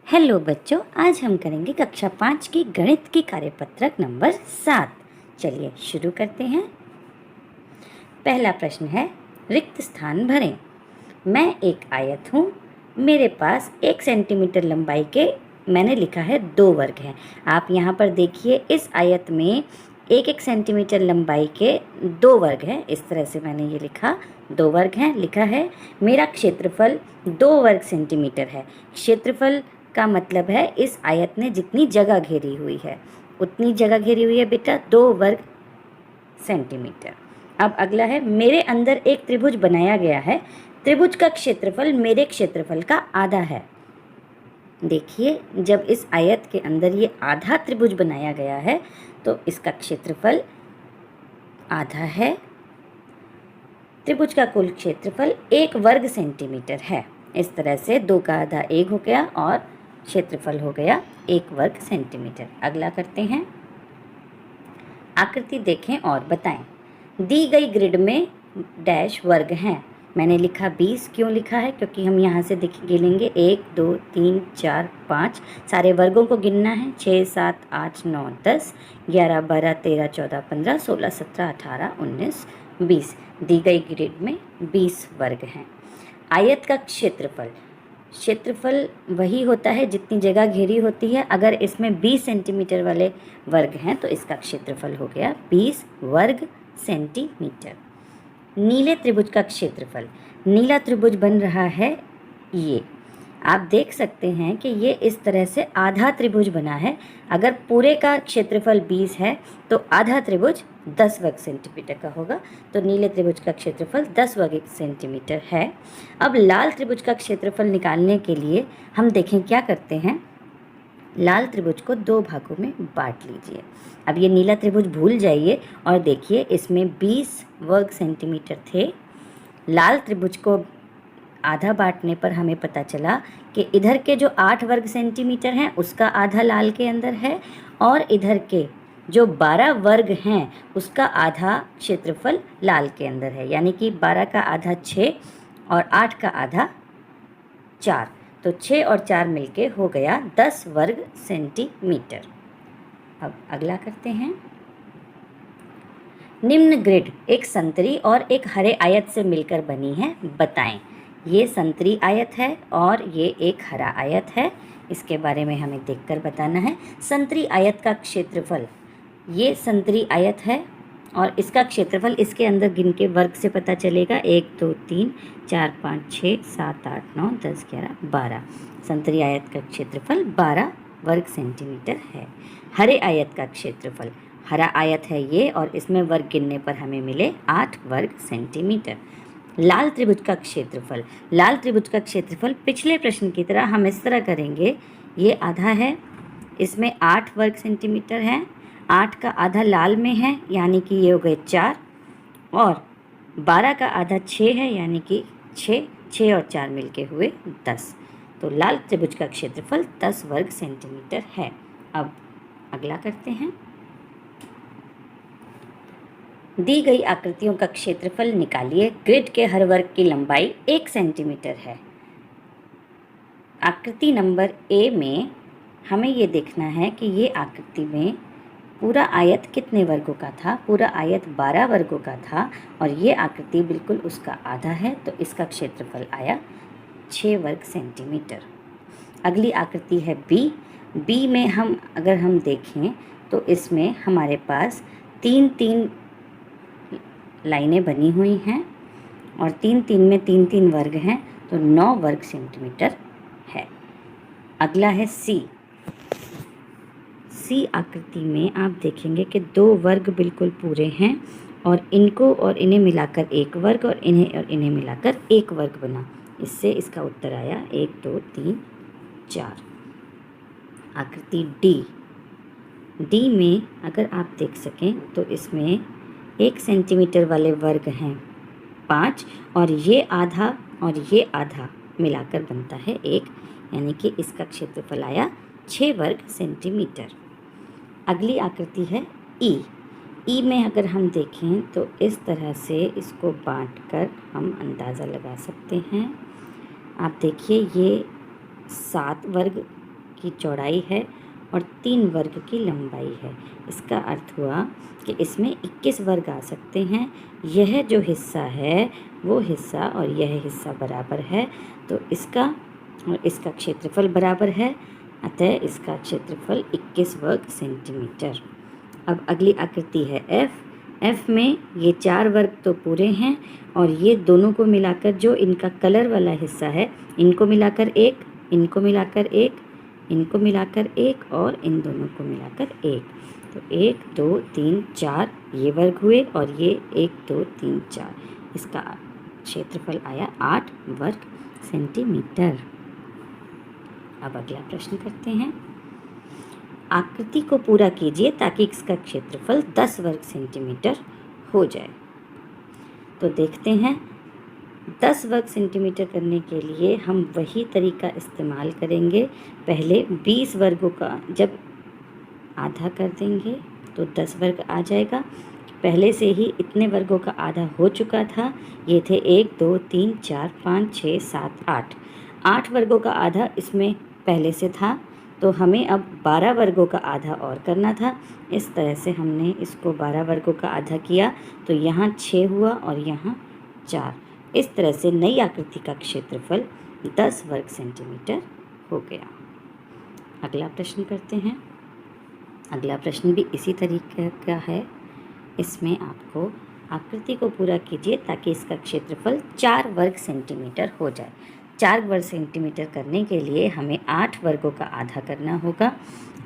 Hello बच्चों, आज हम करेंगे कक्षा 5 की गणित की कार्यपत्रक नंबर 7। चलिए शुरू करते हैं। पहला प्रश्न है, रिक्त स्थान भरें। मैं एक आयत हूँ, मेरे पास 1 सेंटीमीटर लंबाई के मैंने लिखा है 2 वर्ग हैं। आप यहाँ पर देखिए, इस आयत में 1 सेंटीमीटर लंबाई के 2 वर्ग हैं। इस तरह से मैंने ये लिखा, 2 वर्ग हैं। लिखा है मेरा क्षेत्रफल 2 वर्ग सेंटीमीटर है। क्षेत्रफल का मतलब है इस आयत ने जितनी जगह घेरी हुई है उतनी जगह घेरी हुई है बेटा, 2 वर्ग सेंटीमीटर। अब अगला है, मेरे अंदर एक त्रिभुज बनाया गया है। त्रिभुज का क्षेत्रफल मेरे क्षेत्रफल का आधा है। देखिए, जब इस आयत के अंदर ये आधा त्रिभुज बनाया गया है तो इसका क्षेत्रफल आधा है। त्रिभुज का कुल क्षेत्रफल 1 वर्ग सेंटीमीटर है। इस तरह से 2 का आधा 1 हो गया और क्षेत्रफल हो गया 1 वर्ग सेंटीमीटर। अगला करते हैं, आकृति देखें और बताएं। दी गई ग्रिड में डैश वर्ग हैं। मैंने लिखा 20। क्यों लिखा है? क्योंकि हम यहाँ से गिनेंगे 1 2 3 4 5, सारे वर्गों को गिनना है। 6 7 8 9 10 11 12 13 14 15 16 17 18 19 20। दी गई ग्रिड में 20 वर्ग हैं। आयत का क्षेत्रफल, क्षेत्रफल वही होता है जितनी जगह घेरी होती है। अगर इसमें 20 सेंटीमीटर वाले वर्ग हैं तो इसका क्षेत्रफल हो गया 20 वर्ग सेंटीमीटर। नीले त्रिभुज का क्षेत्रफल, नीला त्रिभुज बन रहा है ये, आप देख सकते हैं कि ये इस तरह से आधा त्रिभुज बना है। अगर पूरे का क्षेत्रफल 20 है तो आधा त्रिभुज 10 वर्ग सेंटीमीटर का होगा। तो नीले त्रिभुज का क्षेत्रफल 10 वर्ग सेंटीमीटर है। अब लाल त्रिभुज का क्षेत्रफल निकालने के लिए हम देखें क्या करते हैं। लाल त्रिभुज को 2 भागों में बांट लीजिए। अब ये नीला त्रिभुज भूल जाइए और देखिए, इसमें 20 वर्ग सेंटीमीटर थे। लाल त्रिभुज को आधा बांटने पर हमें पता चला कि इधर के जो 8 वर्ग सेंटीमीटर हैं उसका आधा लाल के अंदर है और इधर के जो 12 वर्ग हैं उसका आधा क्षेत्रफल लाल के अंदर है। यानी कि 12 का आधा 6 और 8 का आधा 4, तो 6 और 4 मिलके हो गया 10 वर्ग सेंटीमीटर। अब अगला करते हैं, निम्न ग्रिड एक संतरी और एक हरे आयत से मिलकर बनी है, बताएं। ये संतरी आयत है और ये एक हरा आयत है। इसके बारे में हमें देखकर बताना है। संतरी आयत का क्षेत्रफल, ये संतरी आयत है और इसका क्षेत्रफल इसके अंदर गिन के वर्ग से पता चलेगा। 1 2 3 4 5 6 7 8 9 10 11 12। संतरी आयत का क्षेत्रफल 12 वर्ग सेंटीमीटर है। हरे आयत का क्षेत्रफल, हरा आयत है ये और इसमें वर्ग गिनने पर हमें मिले 8 वर्ग सेंटीमीटर। लाल त्रिभुज का क्षेत्रफल, लाल त्रिभुज का क्षेत्रफल पिछले प्रश्न की तरह हम इस तरह करेंगे। ये आधा है, इसमें 8 वर्ग सेंटीमीटर है। 8 का आधा लाल में है यानी कि ये हो गए 4 और 12 का आधा 6 है यानी कि 6 और 4 मिलके हुए 10। तो लाल त्रिभुज का क्षेत्रफल 10 वर्ग सेंटीमीटर है। अब अगला करते हैं, दी गई आकृतियों का क्षेत्रफल निकालिए। ग्रिड के हर वर्ग की लंबाई 1 सेंटीमीटर है। आकृति नंबर ए में हमें ये देखना है कि ये आकृति में पूरा आयत कितने वर्गों का था। पूरा आयत 12 वर्गों का था और ये आकृति बिल्कुल उसका आधा है, तो इसका क्षेत्रफल आया 6 वर्ग सेंटीमीटर। अगली आकृति है बी। बी में अगर हम देखें तो इसमें हमारे पास 3 लाइनें बनी हुई हैं और 3 में 3 वर्ग हैं, तो 9 वर्ग सेंटीमीटर है। अगला है सी। सी आकृति में आप देखेंगे कि 2 वर्ग बिल्कुल पूरे हैं और इनको और इन्हें मिलाकर 1 वर्ग और इन्हें मिलाकर 1 वर्ग बना। इससे इसका उत्तर आया 1 2 3 4। आकृति डी। डी में अगर आप देख सकें तो इसमें 1 सेंटीमीटर वाले वर्ग हैं 5 और ये आधा मिलाकर बनता है 1, यानी कि इसका क्षेत्रफल आया 6 वर्ग सेंटीमीटर। अगली आकृति है ई। ई में अगर हम देखें तो इस तरह से इसको बांटकर हम अंदाज़ा लगा सकते हैं। आप देखिए, ये 7 वर्ग की चौड़ाई है और 3 वर्ग की लंबाई है। इसका अर्थ हुआ कि इसमें 21 वर्ग आ सकते हैं। यह जो हिस्सा है वो हिस्सा और यह हिस्सा बराबर है, तो इसका और इसका क्षेत्रफल बराबर है, अतः इसका क्षेत्रफल 21 वर्ग सेंटीमीटर। अब अगली आकृति है एफ में ये 4 वर्ग तो पूरे हैं और ये दोनों को मिलाकर जो इनका कलर वाला हिस्सा है, इनको मिलाकर 1, इनको मिलाकर 1, इनको मिलाकर 1 और इन दोनों को मिलाकर 1, तो 1 2 3 4 ये वर्ग हुए और ये 1 2 3 4, इसका क्षेत्रफल आया 8 वर्ग सेंटीमीटर। अब अगला प्रश्न करते हैं। आकृति को पूरा कीजिए ताकि इसका क्षेत्रफल 10 वर्ग सेंटीमीटर हो जाए। तो देखते हैं, 10 वर्ग सेंटीमीटर करने के लिए हम वही तरीका इस्तेमाल करेंगे। पहले 20 वर्गों का जब आधा कर देंगे तो 10 वर्ग आ जाएगा। पहले से ही इतने वर्गों का आधा हो चुका था, ये थे 1 2 3 4 5 6 7 8, 8 वर्गों का आधा इसमें पहले से था, तो हमें अब 12 वर्गों का आधा और करना था। इस तरह से हमने इसको 12 वर्गों का आधा किया, तो यहाँ 6 हुआ और यहाँ 4। इस तरह से नई आकृति का क्षेत्रफल 10 वर्ग सेंटीमीटर हो गया। अगला प्रश्न करते हैं। अगला प्रश्न भी इसी तरीके का है। इसमें आपको आकृति को पूरा कीजिए ताकि इसका क्षेत्रफल 4 वर्ग सेंटीमीटर हो जाए। 4 वर्ग सेंटीमीटर करने के लिए हमें 8 वर्गों का आधा करना होगा।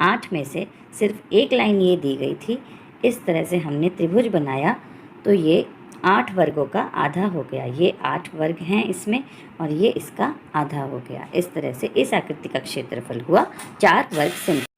8 में से सिर्फ एक लाइन ये दी गई थी, इस तरह से हमने त्रिभुज बनाया तो ये 8 वर्गों का आधा हो गया। ये 8 वर्ग हैं इसमें और ये इसका आधा हो गया। इस तरह से इस आकृति का क्षेत्रफल हुआ 4 वर्ग सेंटीमीटर।